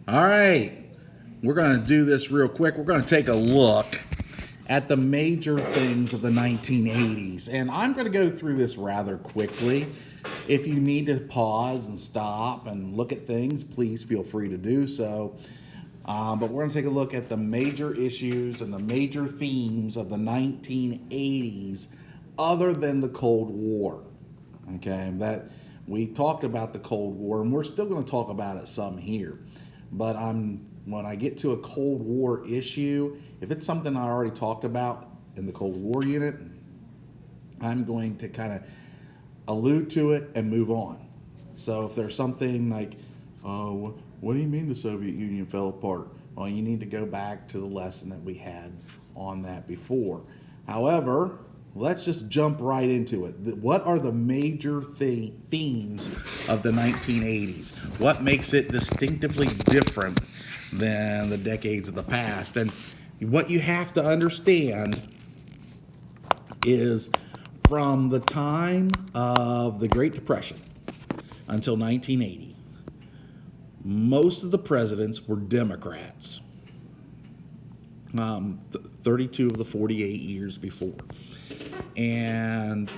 All right, we're going to do this real quick. We're going to take a look at the major things of the 1980s. And I'm going to go through this rather quickly. If you need to pause and stop and look at things, please feel free to do so. But we're going to take a look at the major issues and the major themes of the 1980s other than the Cold War. Okay, that we talked about the Cold War, and we're still going to talk about it some here. But when I get to a Cold War issue, if it's something I already talked about in the Cold War unit, I'm going to kind of allude to it and move on. So if there's something like, oh, what do you mean the Soviet Union fell apart? Well, you need to go back to the lesson that we had on that before. However, let's just jump right into it. What are the major themes of the 1980s? What makes it distinctively different than the decades of the past? And what you have to understand is from the time of the Great Depression until 1980, most of the presidents were Democrats. 32 of the 48 years before. And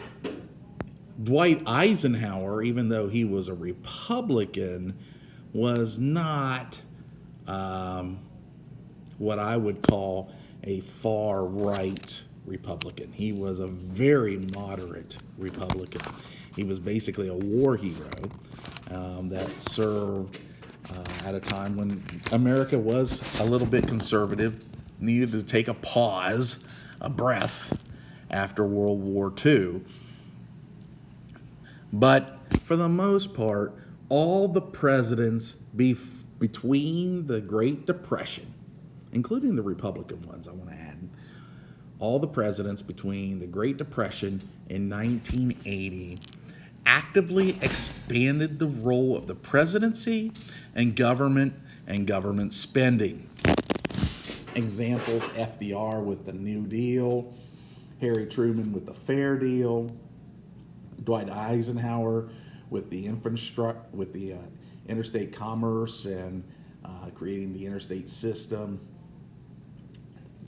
Dwight Eisenhower, even though he was a Republican, was not what I would call a far right Republican. He was a very moderate Republican. He was basically a war hero that served at a time when America was a little bit conservative, needed to take a pause, a breath after World War II. But for the most part, all the presidents between the Great Depression, including the Republican ones, I want to add, all the presidents between the Great Depression and 1980 actively expanded the role of the presidency and government spending. Examples: FDR with the New Deal, Harry Truman with the Fair Deal, Dwight Eisenhower with the interstate commerce and creating the interstate system,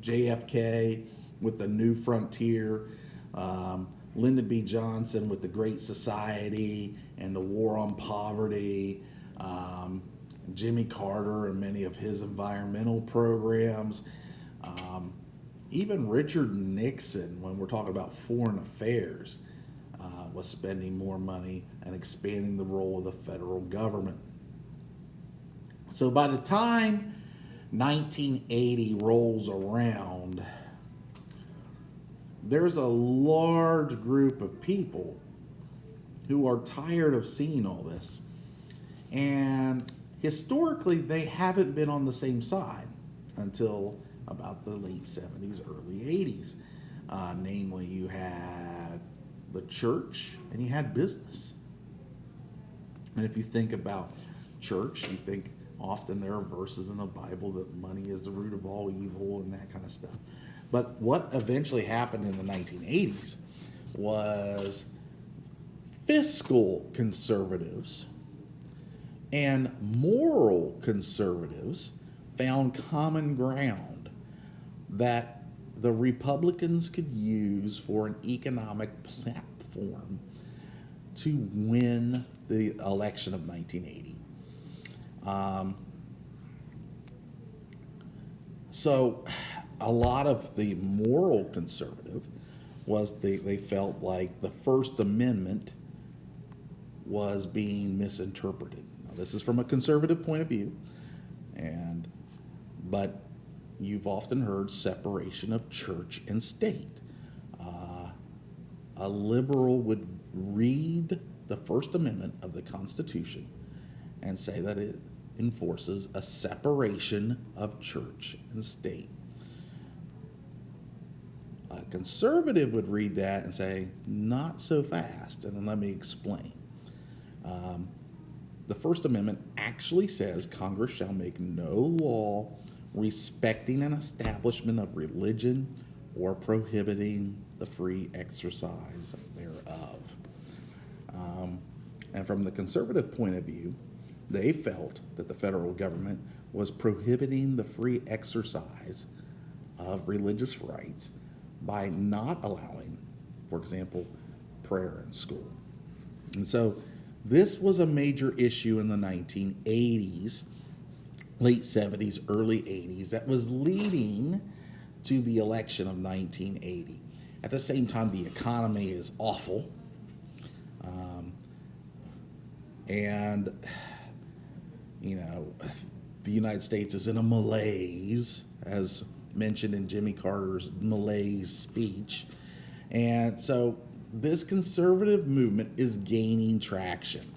JFK with the New Frontier, Lyndon B. Johnson with the Great Society and the War on Poverty, Jimmy Carter and many of his environmental programs, even Richard Nixon, when we're talking about foreign affairs, was spending more money and expanding the role of the federal government. So by the time 1980 rolls around, there's a large group of people who are tired of seeing all this. And historically, they haven't been on the same side until about the late 70s, early 80s. Namely, you had the church and you had business. And if you think about church, you think often there are verses in the Bible that money is the root of all evil and that kind of stuff. But what eventually happened in the 1980s was fiscal conservatives and moral conservatives found common ground that the Republicans could use for an economic platform to win the election of 1980. So a lot of the moral conservative was they felt like the First Amendment was being misinterpreted. Now, this is from a conservative point of view, but you've often heard separation of church and state. A liberal would read the First Amendment of the Constitution and say that it enforces a separation of church and state. A conservative would read that and say, not so fast, and then let me explain. The First Amendment actually says Congress shall make no law respecting an establishment of religion or prohibiting the free exercise thereof. And from the conservative point of view, They felt that the federal government was prohibiting the free exercise of religious rights by not allowing, for example, prayer in school. And so this was a major issue in the 1980s, late 70s, early 80s, that was leading to the election of 1980. At the same time, the economy is awful. And, you know, the United States is in a malaise, as mentioned in Jimmy Carter's malaise speech. And so this conservative movement is gaining traction.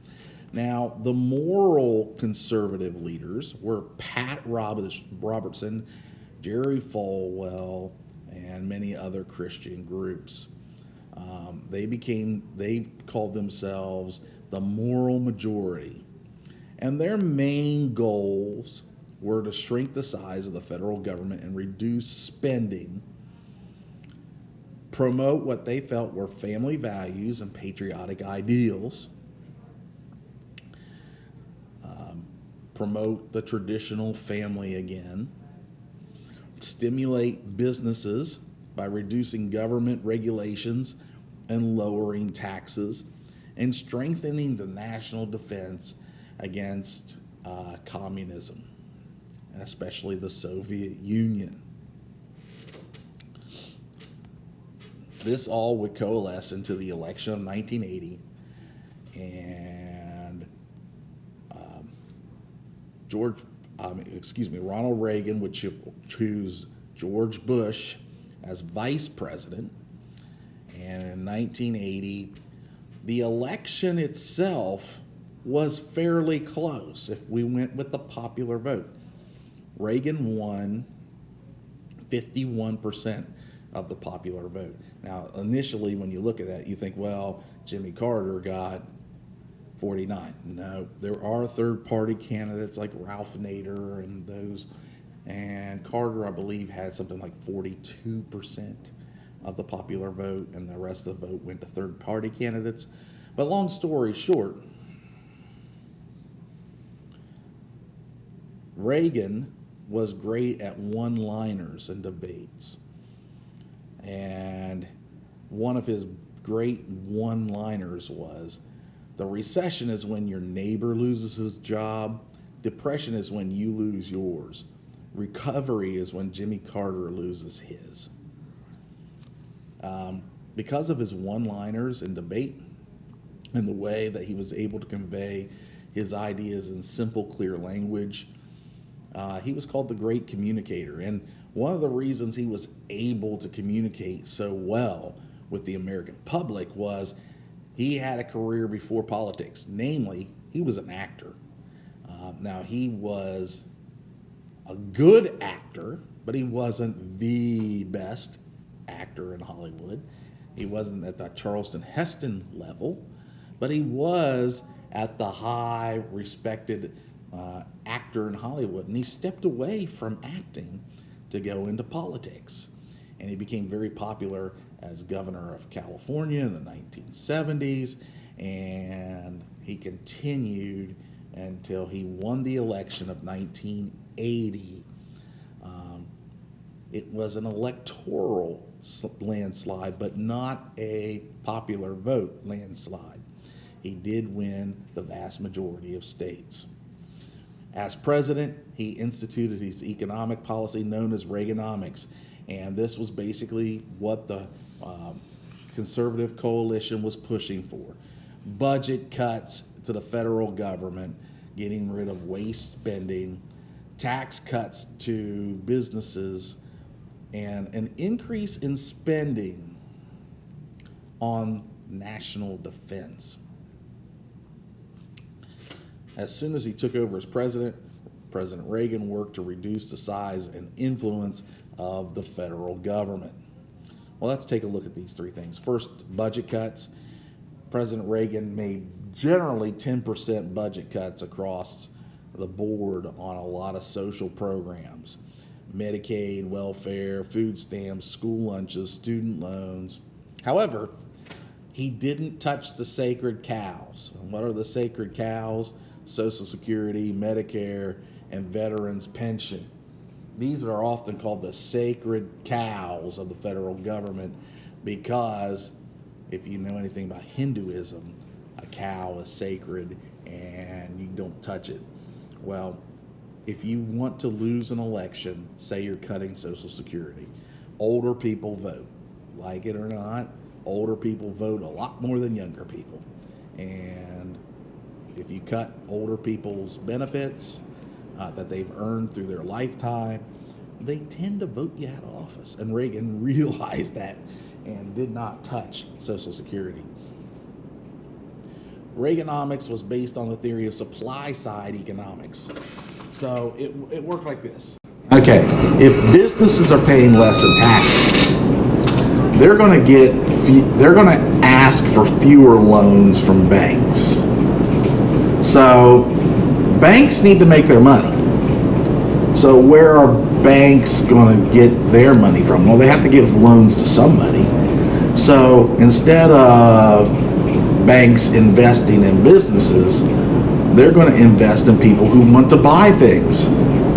Now, the moral conservative leaders were Pat Robertson, Jerry Falwell, and many other Christian groups. They called themselves the moral majority. And their main goals were to shrink the size of the federal government and reduce spending, promote what they felt were family values and patriotic ideals, promote the traditional family again, stimulate businesses by reducing government regulations and lowering taxes, and strengthening the national defense against communism, especially the Soviet Union. This all would coalesce into the election of 1980, and Ronald Reagan would choose George Bush as vice president. And in 1980, the election itself was fairly close if we went with the popular vote. Reagan won 51% of the popular vote. Now, initially, when you look at that, you think, well, Jimmy Carter got 49. No, there are third-party candidates like Ralph Nader and those, and Carter, I believe, had something like 42% of the popular vote, and the rest of the vote went to third-party candidates. But long story short, Reagan was great at one-liners and debates. And one of his great one-liners was, the recession is when your neighbor loses his job. Depression is when you lose yours. Recovery is when Jimmy Carter loses his. Because of his one-liners in debate and the way that he was able to convey his ideas in simple, clear language, he was called the great communicator. And one of the reasons he was able to communicate so well with the American public was he had a career before politics. Namely, he was an actor. Now, he was a good actor, but he wasn't the best actor in Hollywood. He wasn't at the Charleston Heston level, but he was at the high respected actor in Hollywood. And he stepped away from acting to go into politics. And he became very popular as governor of California in the 1970s, and he continued until he won the election of 1980. It was an electoral landslide, but not a popular vote landslide. He did win the vast majority of states. As president, he instituted his economic policy known as Reaganomics, and this was basically what the conservative coalition was pushing for. Budget cuts to the federal government, getting rid of waste spending, tax cuts to businesses, and an increase in spending on national defense. As soon as he took over as president, President Reagan worked to reduce the size and influence of the federal government. Well, let's take a look at these three things. First, budget cuts. President Reagan made generally 10% budget cuts across the board on a lot of social programs. Medicaid, welfare, food stamps, school lunches, student loans. However, he didn't touch the sacred cows. And what are the sacred cows? Social Security, Medicare, and veterans pension. These are often called the sacred cows of the federal government because if you know anything about Hinduism, a cow is sacred and you don't touch it. Well, if you want to lose an election, say you're cutting Social Security, older people vote. Like it or not, older people vote a lot more than younger people. And if you cut older people's benefits that they've earned through their lifetime, they tend to vote you out of office. And Reagan realized that and did not touch Social Security. Reaganomics was based on the theory of supply side economics. So it worked like this. Okay, if businesses are paying less in taxes, they're going to ask for fewer loans from banks. So banks need to make their money. So where are banks going to get their money from? Well, they have to give loans to somebody. So instead of banks investing in businesses, they're going to invest in people who want to buy things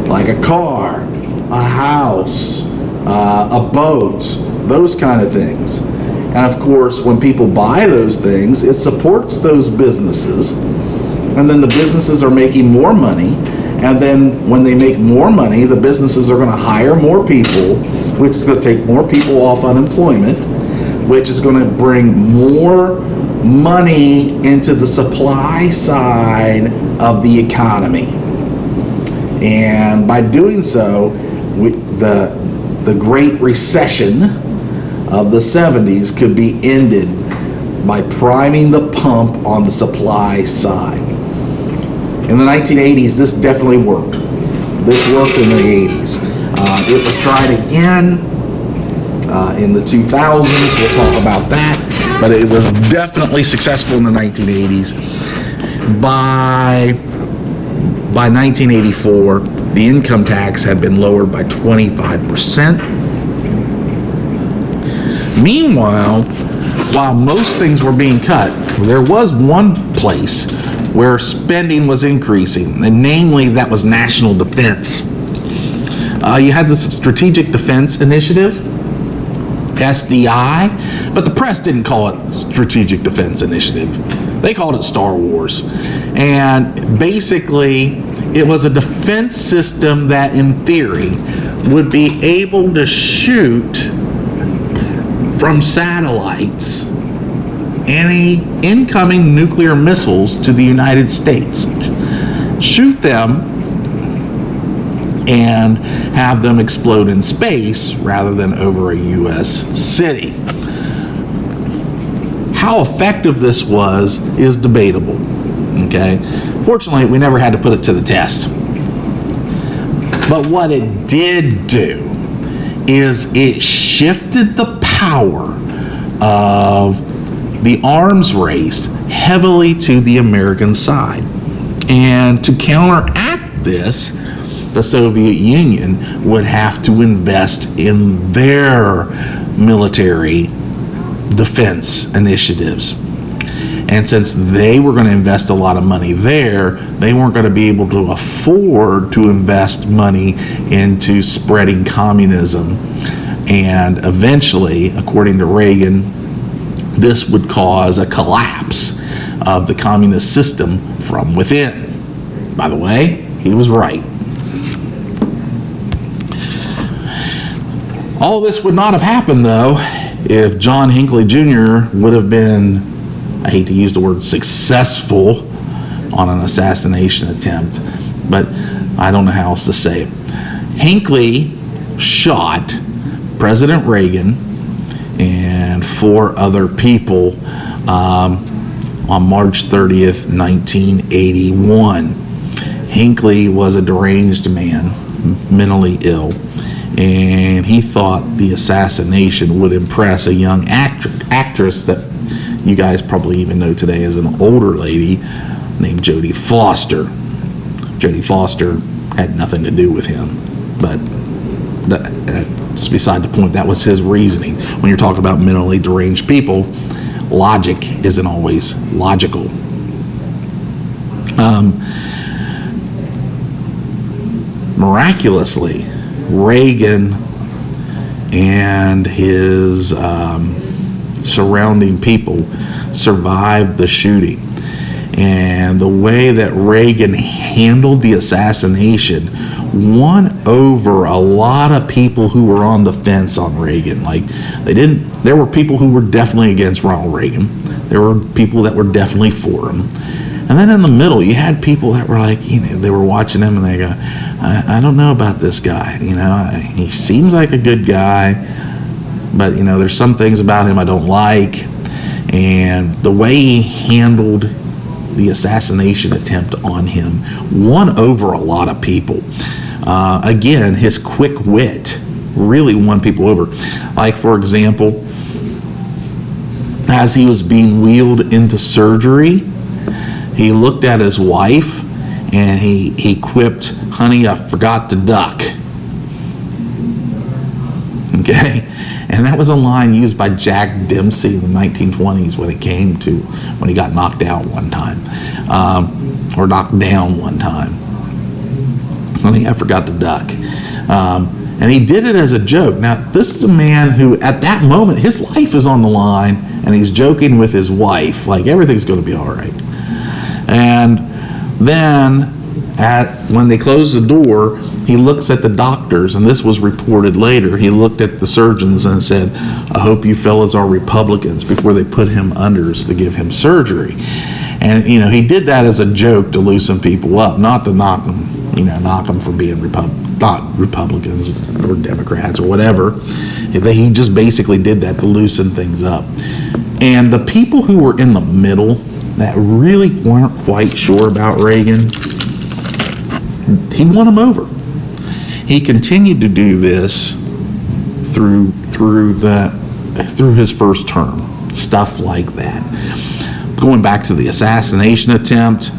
like a car, a house, a boat, those kind of things. And of course, when people buy those things, it supports those businesses. And then the businesses are making more money. And then when they make more money, the businesses are going to hire more people, which is going to take more people off unemployment, which is going to bring more money into the supply side of the economy. And by doing so, the Great Recession of the 70s could be ended by priming the pump on the supply side. In the 1980s, this definitely worked. This worked in the 80s. It was tried again in the 2000s. We'll talk about that. But it was definitely successful in the 1980s. By 1984, the income tax had been lowered by 25%. Meanwhile, while most things were being cut, there was one place where spending was increasing, and namely that was national defense. You had the Strategic Defense Initiative, SDI, but the press didn't call it Strategic Defense Initiative. They called it Star Wars. And basically, it was a defense system that, in theory, would be able to shoot from satellites any incoming nuclear missiles to the United States. Shoot them and have them explode in space rather than over a U.S. city. How effective this was is debatable. Okay? Fortunately, we never had to put it to the test. But what it did do is it shifted the power of the arms race heavily to the American side. And to counteract this, the Soviet Union would have to invest in their military defense initiatives. And since they were going to invest a lot of money there, they weren't going to be able to afford to invest money into spreading communism. And eventually, according to Reagan, this would cause a collapse of the communist system from within. By the way, he was right. All this would not have happened, though, if John Hinckley Jr. would have been, I hate to use the word successful, on an assassination attempt, but I don't know how else to say it. Hinckley shot President Reagan and 4 other people on March 30th, 1981. Hinckley was a deranged man, mentally ill, and he thought the assassination would impress a young actress that you guys probably even know today as an older lady named Jodie Foster. Jodie Foster had nothing to do with him, but that's beside the point. That was his reasoning. When you're talking about mentally deranged people, logic isn't always logical. Miraculously, Reagan and his surrounding people survived the shooting. And the way that Reagan handled the assassination won over a lot of people who were on the fence on Reagan. There were people who were definitely against Ronald Reagan. There were people that were definitely for him. And then in the middle, you had people that were like, they were watching him and they go, I don't know about this guy. He seems like a good guy, but, there's some things about him I don't like. And the way he handled the assassination attempt on him won over a lot of people. Again, his quick wit really won people over. Like, for example, as he was being wheeled into surgery, he looked at his wife and he quipped, "Honey, I forgot to duck." Okay? And that was a line used by Jack Dempsey in the 1920s when he got knocked out one time, or knocked down one time. "Honey, I forgot to duck." And he did it as a joke. Now, this is a man who, at that moment, his life is on the line, and he's joking with his wife, like everything's going to be all right. And then, when they close the door, he looks at the doctors, and this was reported later. He looked at the surgeons and said, "I hope you fellas are Republicans," before they put him unders to give him surgery. And, he did that as a joke to loosen people up, not to knock them for being not Republicans or Democrats or whatever. He just basically did that to loosen things up. And the people who were in the middle that really weren't quite sure about Reagan, he won them over. He continued to do this through his first term, stuff like that. Going back to the assassination attempt,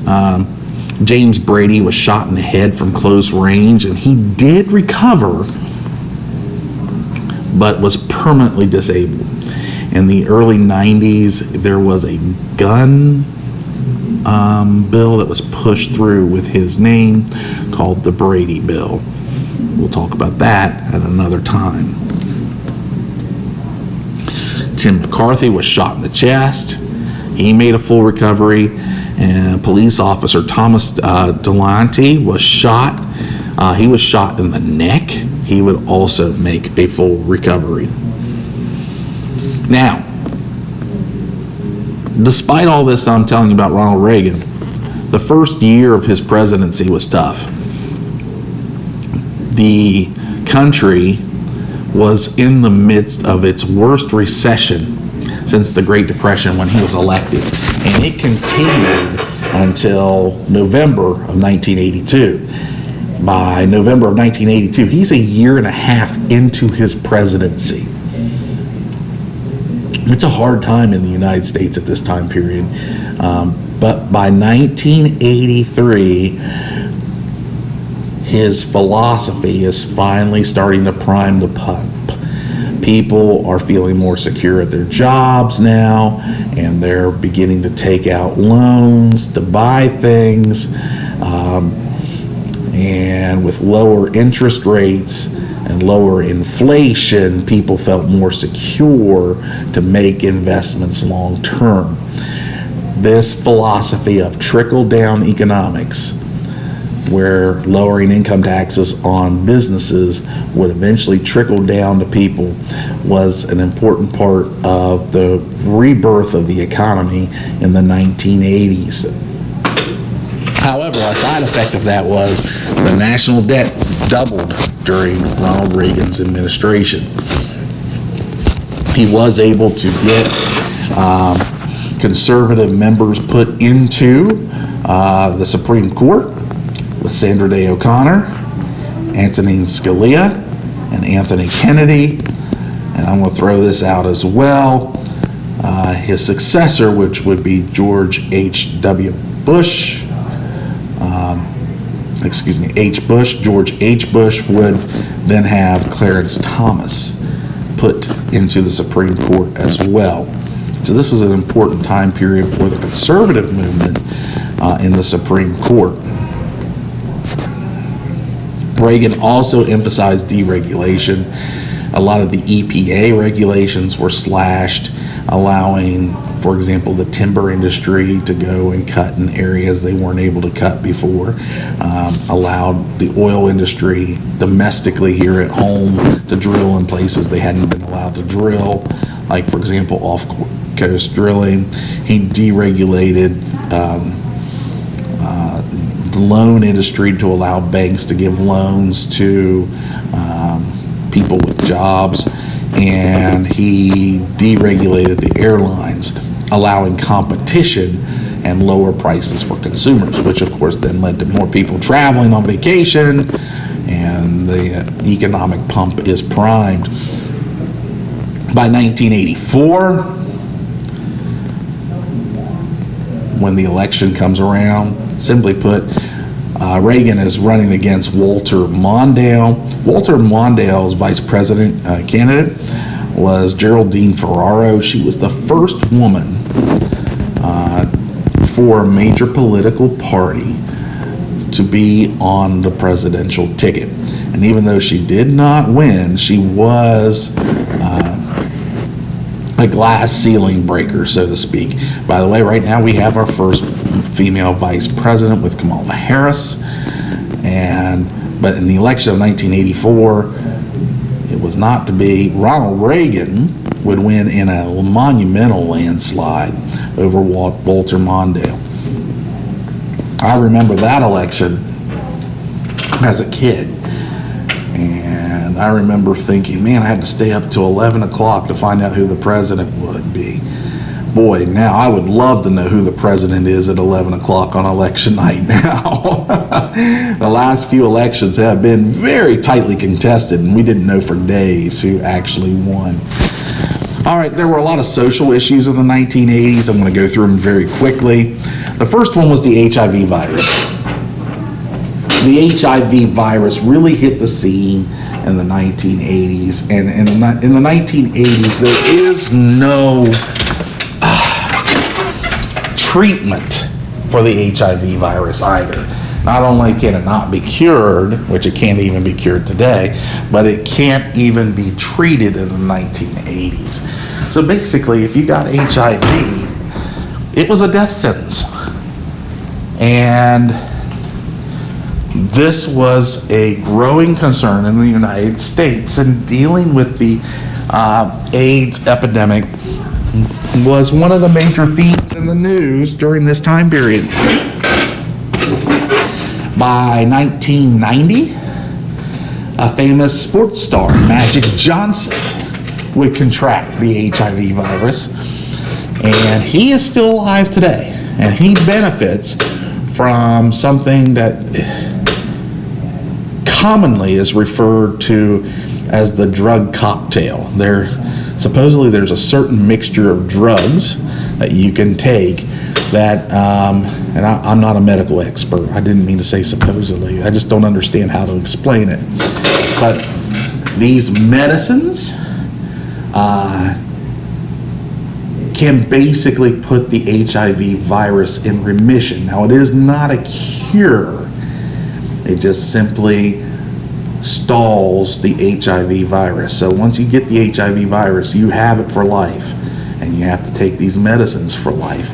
James Brady was shot in the head from close range, and he did recover, but was permanently disabled. In the early 90s, there was a gun bill that was pushed through with his name called the Brady Bill. We'll talk about that at another time. Tim McCarthy was shot in the chest. He made a full recovery. And police officer Thomas Delante was shot. He was shot in the neck. He would also make a full recovery. Now, despite all this that I'm telling you about Ronald Reagan, the first year of his presidency was tough. The country was in the midst of its worst recession since the Great Depression when he was elected. And it continued until November of 1982. By November of 1982, he's a year and a half into his presidency. It's a hard time in the United States at this time period. But by 1983, his philosophy is finally starting to prime the pump. People are feeling more secure at their jobs now, and they're beginning to take out loans to buy things. And with lower interest rates and lower inflation, people felt more secure to make investments long term. This philosophy of trickle-down economics, where lowering income taxes on businesses would eventually trickle down to people, was an important part of the rebirth of the economy in the 1980s. However, a side effect of that was the national debt doubled during Ronald Reagan's administration. He was able to get conservative members put into the Supreme Court with Sandra Day O'Connor, Antonin Scalia, and Anthony Kennedy. And I'm going to throw this out as well. His successor, which would be George H.W. Bush, George H. Bush would then have Clarence Thomas put into the Supreme Court as well. So this was an important time period for the conservative movement in the Supreme Court. Reagan also emphasized deregulation. A lot of the EPA regulations were slashed, allowing, for example, the timber industry to go and cut in areas they weren't able to cut before, allowed the oil industry domestically here at home to drill in places they hadn't been allowed to drill, like, for example, off-coast drilling. He deregulated the loan industry to allow banks to give loans to people with jobs, and he deregulated the airlines, allowing competition and lower prices for consumers, which of course then led to more people traveling on vacation, and the economic pump is primed. By 1984, when the election comes around, simply put, Reagan is running against Walter Mondale. Walter Mondale's vice president candidate was Geraldine Ferraro. She was the first woman for a major political party to be on the presidential ticket. And even though she did not win, she was a glass ceiling breaker, so to speak. By the way, right now we have our first female vice president with Kamala Harris. But in the election of 1984, it was not to be. Ronald Reagan would win in a monumental landslide over Walter Mondale. I remember that election as a kid, and I remember thinking, man, I had to stay up till 11 o'clock to find out who the president would be. Boy, now I would love to know who the president is at 11 o'clock on election night now. The last few elections have been very tightly contested, and we didn't know for days who actually won. All right, there were a lot of social issues in the 1980s. I'm going to go through them very quickly. The first one was the HIV virus. The HIV virus really hit the scene in the 1980s, and in the 1980s, there is no treatment for the HIV virus either. Not only can it not be cured, which it can't even be cured today, but it can't even be treated in the 1980s. So basically, if you got HIV, it was a death sentence. And this was a growing concern in the United States, and dealing with the AIDS epidemic was one of the major themes in the news during this time period. By 1990, a famous sports star, Magic Johnson, would contract the HIV virus, and he is still alive today, and he benefits from something that commonly is referred to as the drug cocktail. Supposedly there's a certain mixture of drugs that you can take that, and I'm not a medical expert. I didn't mean to say supposedly. I just don't understand how to explain it. But these medicines can basically put the HIV virus in remission. Now, it is not a cure. It just simply stalls the HIV virus. So once you get the HIV virus, you have it for life, and you have to take these medicines for life.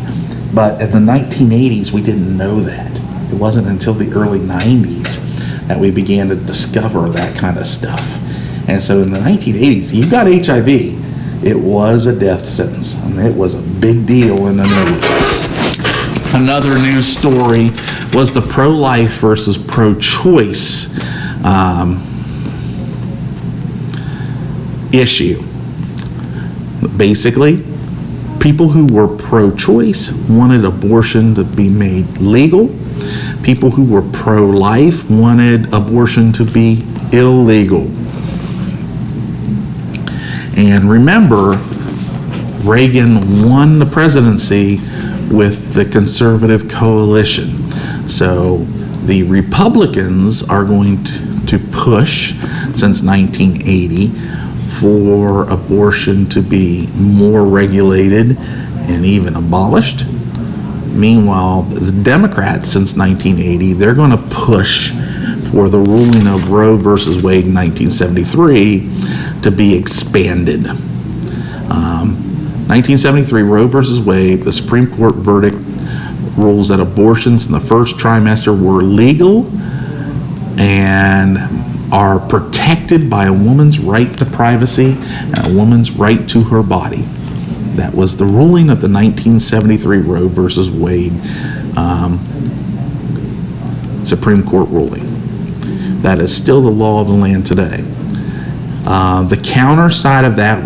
But in the 1980s, we didn't know that. It wasn't until the early 90s that we began to discover that kind of stuff. And so in the 1980s, you got HIV, it was a death sentence. I mean, it was a big deal in the news. Another news story was the pro-life versus pro-choice issue. Basically, people who were pro-choice wanted abortion to be made legal. People who were pro-life wanted abortion to be illegal. And remember, Reagan won the presidency with the conservative coalition. So the Republicans are going to push, since 1980, for abortion to be more regulated and even abolished. Meanwhile, the Democrats, since 1980, they're going to push for the ruling of Roe versus Wade in 1973 to be expanded. 1973, Roe versus Wade, the Supreme Court verdict rules that abortions in the first trimester were legal and are protected by a woman's right to privacy and a woman's right to her body. That was the ruling of the 1973 Roe versus Wade Supreme Court ruling. That is still the law of the land today. The counter side of that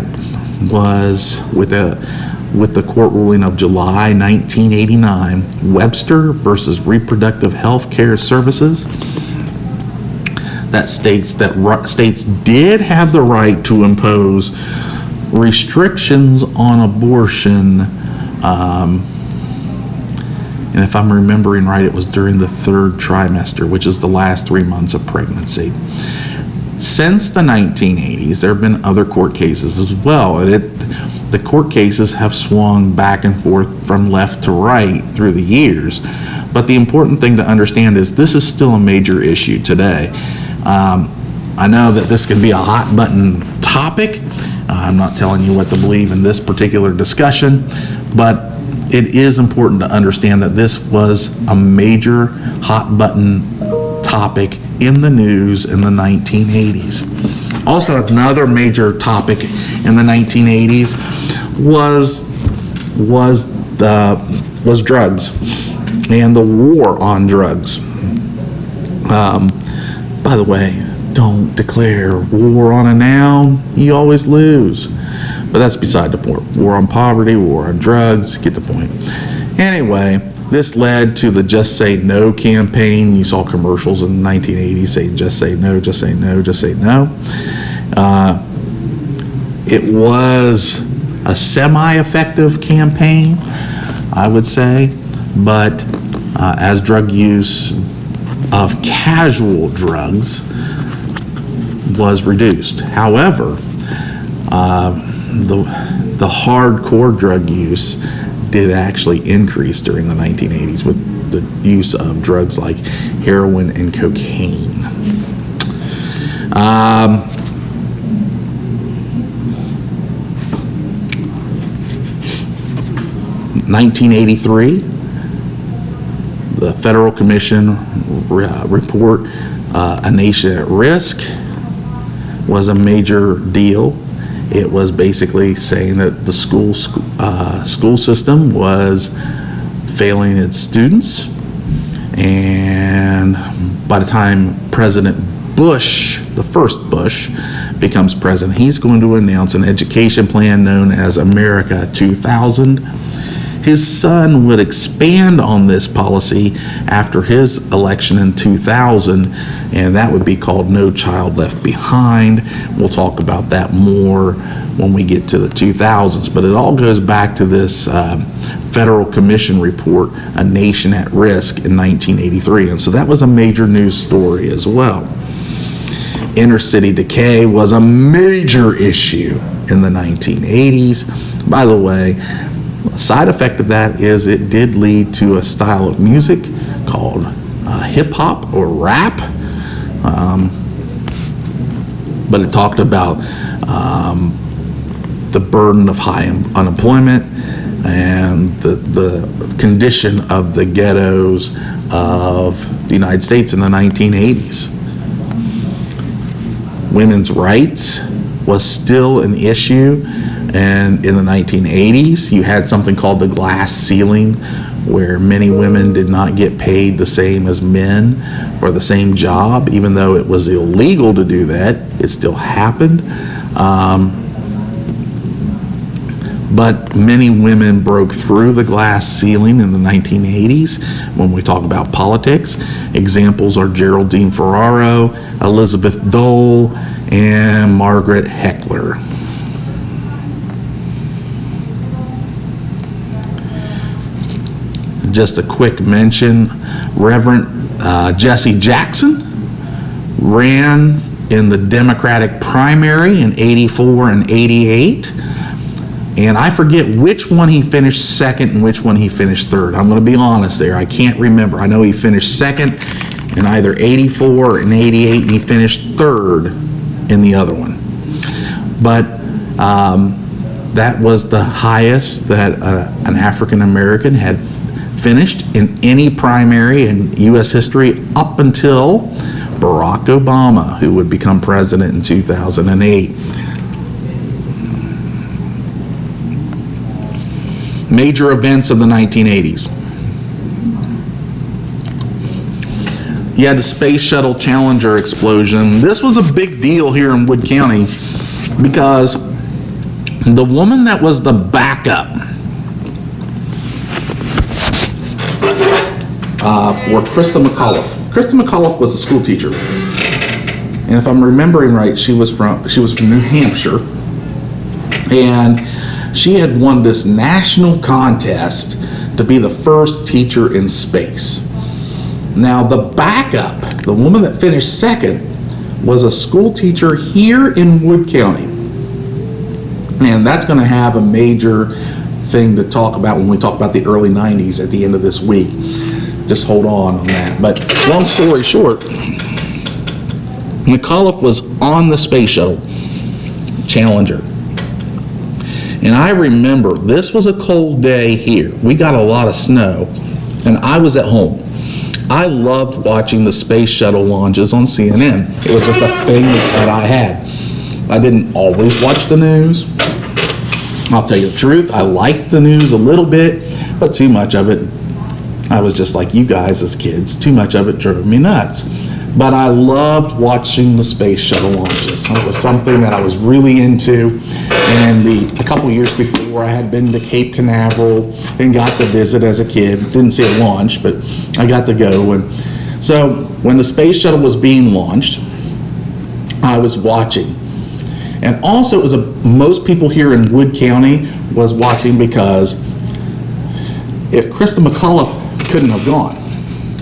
was with the court ruling of July 1989, Webster versus Reproductive Health Care Services, that states that states did have the right to impose restrictions on abortion, and if I'm remembering right, it was during the third trimester, which is the last 3 months of pregnancy. Since the 1980s, there have been other court cases as well, and the court cases have swung back and forth from left to right through the years. But the important thing to understand is this is still a major issue today. I know that this can be a hot button topic. I'm not telling you what to believe in this particular discussion, but it is important to understand that this was a major hot button topic in the news in the 1980s. Also, another major topic in the 1980s was drugs and the war on drugs. By the way, don't declare war on a noun, you always lose. But that's beside the point. War on poverty, war on drugs, get the point. Anyway, this led to the Just Say No campaign. You saw commercials in the 1980s saying just say no, just say no, just say no. It was a semi-effective campaign, I would say, but as drug use of casual drugs was reduced. However, the hardcore drug use did actually increase during the 1980s with the use of drugs like heroin and cocaine. 1983, the Federal Commission report, A Nation at Risk, was a major deal. It was basically saying that the school system was failing its students, and by the time President Bush, the first Bush, becomes president, he's going to announce an education plan known as America 2000. His son would expand on this policy after his election in 2000, and that would be called No Child Left Behind. We'll talk about that more when we get to the 2000s, but it all goes back to this Federal Commission report, A Nation at Risk, in 1983, and so that was a major news story as well. Inner city decay was a major issue in the 1980s. By the way, a side effect of that is it did lead to a style of music called hip hop or rap, but it talked about the burden of high unemployment and the condition of the ghettos of the United States in the 1980s. Women's rights was still an issue, and in the 1980s you had something called the glass ceiling, where many women did not get paid the same as men for the same job. Even though it was illegal to do that, it still happened. But many women broke through the glass ceiling in the 1980s when we talk about politics. Examples are Geraldine Ferraro, Elizabeth Dole, and Margaret Heckler. Just a quick mention, Reverend Jesse Jackson ran in the Democratic primary in '84 and '88, And I forget which one he finished second and which one he finished third. I'm going to be honest there. I can't remember. I know he finished second in either 84 or in 88, and he finished third in the other one. But that was the highest that an African American had finished in any primary in U.S. history up until Barack Obama, who would become president in 2008. Major events of the 1980s. You had the Space Shuttle Challenger explosion. This was a big deal here in Wood County because the woman that was the backup for Krista McAuliffe. Krista McAuliffe was a school teacher, and if I'm remembering right, she was from New Hampshire, and she had won this national contest to be the first teacher in space. Now, the backup, the woman that finished second, was a school teacher here in Wood County. And that's going to have a major thing to talk about when we talk about the early 90s at the end of this week. Just hold on that. But long story short, McAuliffe was on the Space Shuttle Challenger. And I remember this was a cold day here. We got a lot of snow, and I was at home. I loved watching the Space Shuttle launches on CNN. It was just a thing that I had. I didn't always watch the news. I'll tell you the truth, I liked the news a little bit, but too much of it, I was just like you guys as kids, too much of it drove me nuts. But I loved watching the Space Shuttle launches. It was something that I was really into. And a couple years before, I had been to Cape Canaveral and got to visit as a kid. Didn't see a launch, but I got to go. And so when the Space Shuttle was being launched, I was watching. And also, it was most people here in Wood County was watching because if Krista McAuliffe couldn't have gone,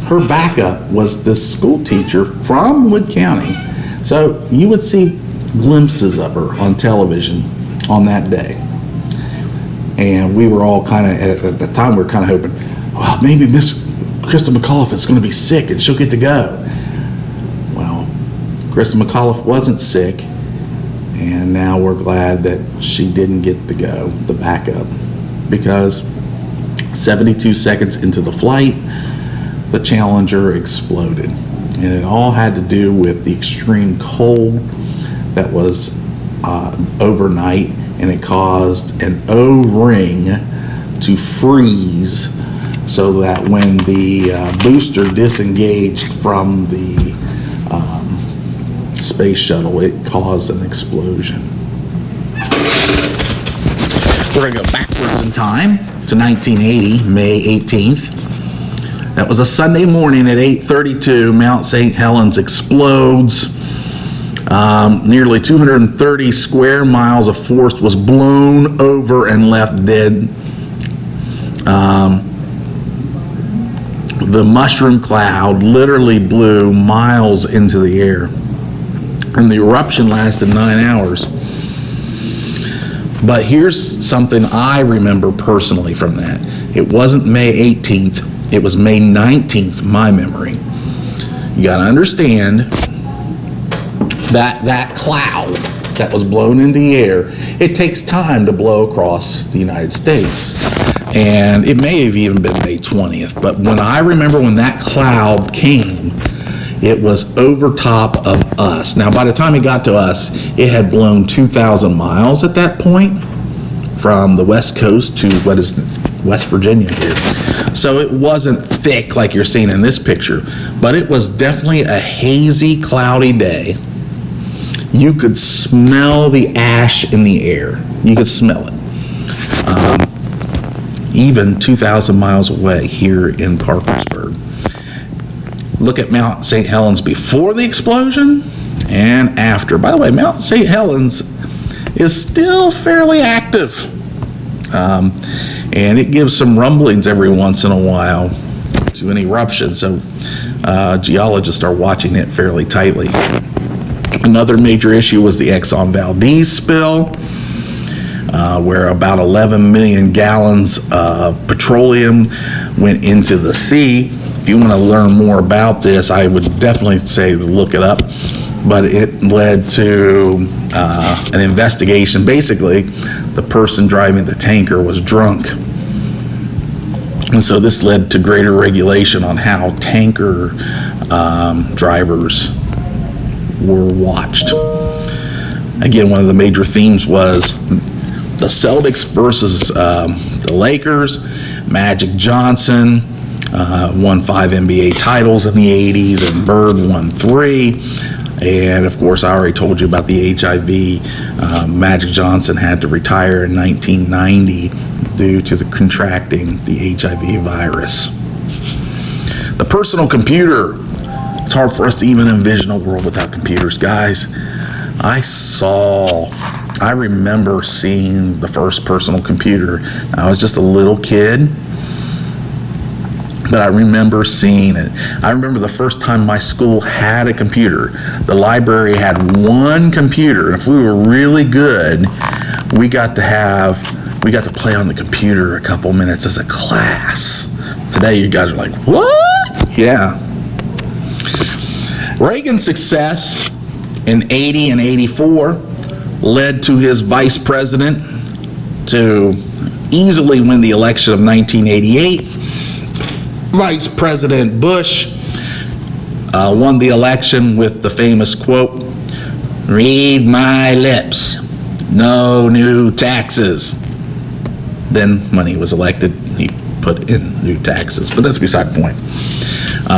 her backup was this school teacher from Wood County. So you would see glimpses of her on television on that day. And we were all kind of, at the time, we were kind of hoping, well, maybe Miss Krista McAuliffe is going to be sick and she'll get to go. Well, Krista McAuliffe wasn't sick, and now we're glad that she didn't get to go, the backup, because 72 seconds into the flight, the Challenger exploded. And it all had to do with the extreme cold that was overnight, and it caused an O-ring to freeze so that when the booster disengaged from the space shuttle, it caused an explosion. We're going to go backwards in time to 1980, May 18th. That was a Sunday morning at 8:32. Mount St. Helens explodes. Nearly 230 square miles of forest was blown over and left dead. The mushroom cloud literally blew miles into the air, and the eruption lasted 9 hours. But here's something I remember personally from that. It wasn't May 18th. It was May 19th, my memory. You got to understand that cloud that was blown into the air, it takes time to blow across the United States. And it may have even been May 20th, but when I remember when that cloud came, it was over top of us. Now, by the time it got to us, it had blown 2,000 miles at that point from the West Coast to what is West Virginia here. So it wasn't thick like you're seeing in this picture, but it was definitely a hazy, cloudy day. You could smell the ash in the air. You could smell it. Even 2,000 miles away here in Parkersburg. Look at Mount St. Helens before the explosion and after. By the way, Mount St. Helens is still fairly active. And it gives some rumblings every once in a while to an eruption. So geologists are watching it fairly tightly. Another major issue was the Exxon Valdez spill. where about 11 million gallons of petroleum went into the sea. If you want to learn more about this, I would definitely say look it up. But it led to an investigation. Basically, the person driving the tanker was drunk. And so this led to greater regulation on how tanker drivers were watched. Again, one of the major themes was the Celtics versus the Lakers. Magic Johnson won 5 NBA titles in the 80s, and Bird won 3. And of course, I already told you about the HIV. Magic Johnson had to retire in 1990 due to the contracting the HIV virus. The personal computer. It's hard for us to even envision a world without computers, guys. I remember seeing the first personal computer. I was just a little kid, but I remember seeing it. I remember the first time my school had a computer. The library had one computer, and if we were really good, we got to play on the computer a couple minutes as a class. Today, you guys are like, what? Yeah. Reagan's success in 80 and 84 led to his vice president to easily win the election of 1988. Vice President Bush won the election with the famous quote, "Read my lips, no new taxes." Then when he was elected, he put in new taxes, but that's beside the point.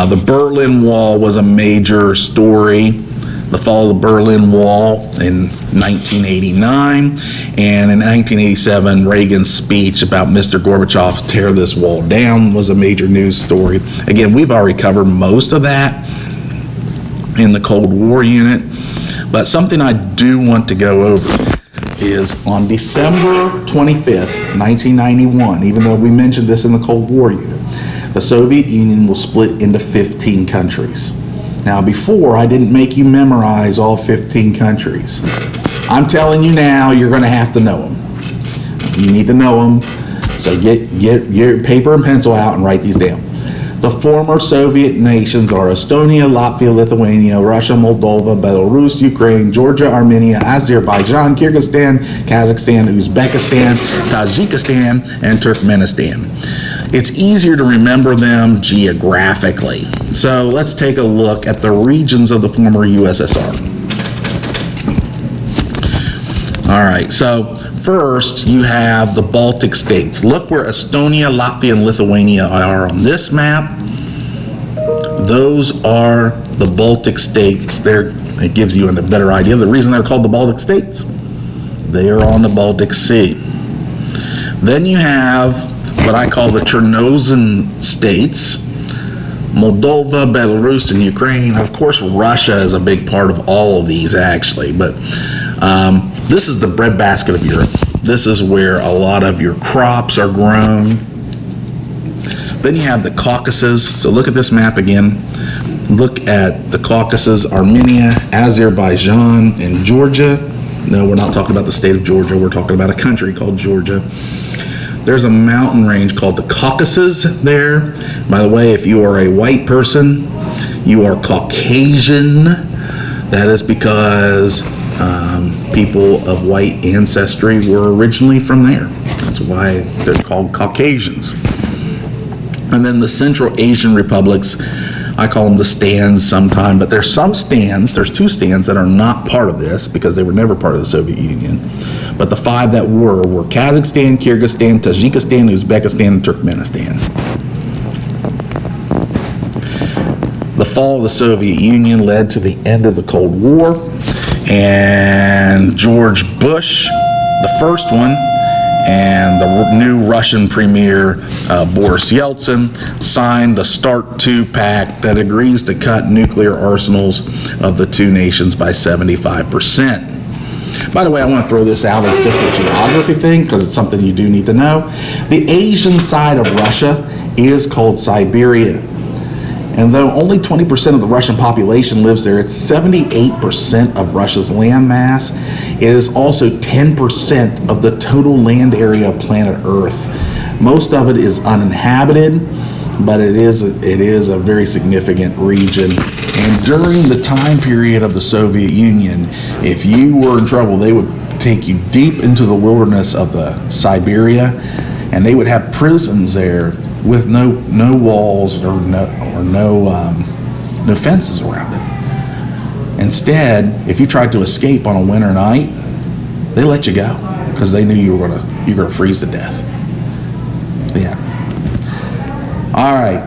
The Berlin Wall was a major story. The fall of the Berlin Wall in 1989, and in 1987, Reagan's speech about Mr. Gorbachev tear this wall down was a major news story. Again, we've already covered most of that in the Cold War unit, but something I do want to go over is on December 25th, 1991, even though we mentioned this in the Cold War unit, the Soviet Union will split into 15 countries. Now, before, I didn't make you memorize all 15 countries. I'm telling you now, you're going to have to know them. You need to know them, so get your paper and pencil out and write these down. The former Soviet nations are Estonia, Latvia, Lithuania, Russia, Moldova, Belarus, Ukraine, Georgia, Armenia, Azerbaijan, Kyrgyzstan, Kazakhstan, Uzbekistan, Tajikistan, and Turkmenistan. It's easier to remember them geographically. So let's take a look at the regions of the former USSR. All right, so first you have the Baltic states. Look where Estonia, Latvia, and Lithuania are on this map. Those are the Baltic states. It gives you a better idea. The reason they're called the Baltic states, they are on the Baltic Sea. Then you have what I call the Chernozem states, Moldova, Belarus, and Ukraine. Of course, Russia is a big part of all of these, actually, but this is the breadbasket of Europe. This is where a lot of your crops are grown. Then you have the Caucasus. So look at this map again. Look at the Caucasus, Armenia, Azerbaijan, and Georgia. No, we're not talking about the state of Georgia. We're talking about a country called Georgia. There's a mountain range called the Caucasus there. By the way, if you are a white person, you are Caucasian. That is because people of white ancestry were originally from there. That's why they're called Caucasians. And then the Central Asian republics, I call them the stands sometime, but there's some stands, there's 2 stands that are not part of this because they were never part of the Soviet Union. But the 5 that were Kazakhstan, Kyrgyzstan, Tajikistan, Uzbekistan, and Turkmenistan. The fall of the Soviet Union led to the end of the Cold War, and George Bush, the first one, and the new Russian Premier Boris Yeltsin signed the START II pact that agrees to cut nuclear arsenals of the 2 nations by 75%. By the way, I want to throw this out as just a geography thing because it's something you do need to know. The Asian side of Russia is called Siberia. And though only 20% of the Russian population lives there, it's 78% of Russia's landmass. It is also 10% of the total land area of planet Earth. Most of it is uninhabited, but it is a very significant region. And during the time period of the Soviet Union, if you were in trouble, they would take you deep into the wilderness of the Siberia, and they would have prisons there with no walls or no fences around it. Instead, if you tried to escape on a winter night, they let you go because they knew you were gonna freeze to death. Yeah. All right.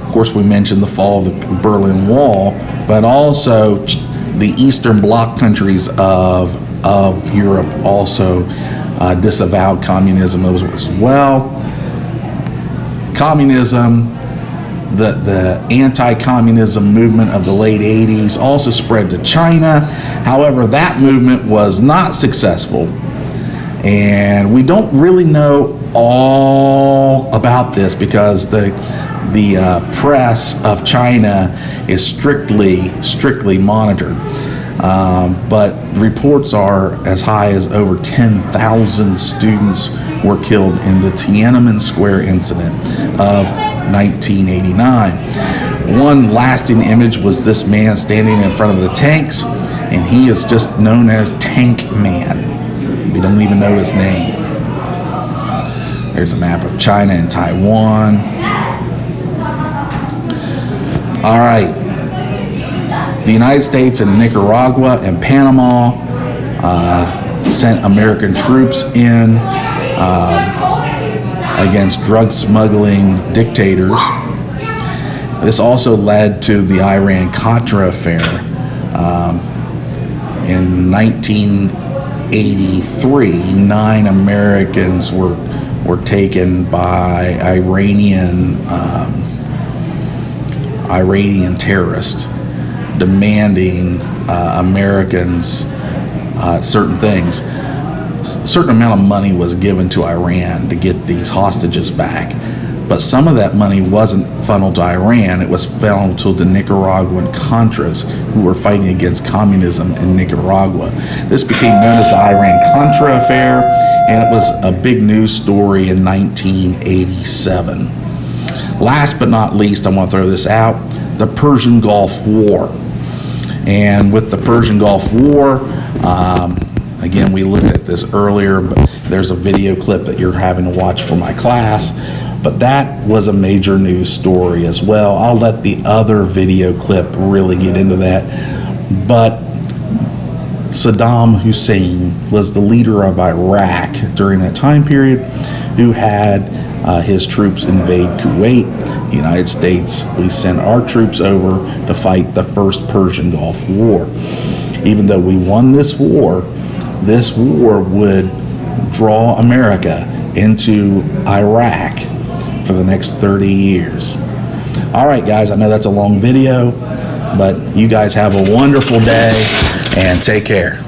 Of course, we mentioned the fall of the Berlin Wall, but also the Eastern Bloc countries of Europe also disavowed communism as well. Communism, the anti-communism movement of the late 80s also spread to China. However, that movement was not successful. And we don't really know all about this because the press of China is strictly monitored. But reports are as high as over 10,000 students were killed in the Tiananmen Square incident of 1989. One lasting image was this man standing in front of the tanks, and he is just known as Tank Man. We don't even know his name. There's a map of China and Taiwan. All right. The United States and Nicaragua and Panama sent American troops in against drug smuggling dictators. This also led to the Iran-Contra affair. In 1983, 9 Americans were taken by Iranian terrorists, demanding Americans certain things. A certain amount of money was given to Iran to get these hostages back, but some of that money wasn't funneled to Iran. It was funneled to the Nicaraguan Contras who were fighting against communism in Nicaragua. This became known as the Iran-Contra affair, and it was a big news story in 1987. Last but not least, I want to throw this out, the Persian Gulf War. And with the Persian Gulf War, again, we looked at this earlier, but there's a video clip that you're having to watch for my class. But that was a major news story as well. I'll let the other video clip really get into that. But Saddam Hussein was the leader of Iraq during that time period, who had his troops invade Kuwait. The United States, we sent our troops over to fight the first Persian Gulf War. Even though we won this war would draw America into Iraq for the next 30 years. All right, guys, I know that's a long video, but you guys have a wonderful day and take care.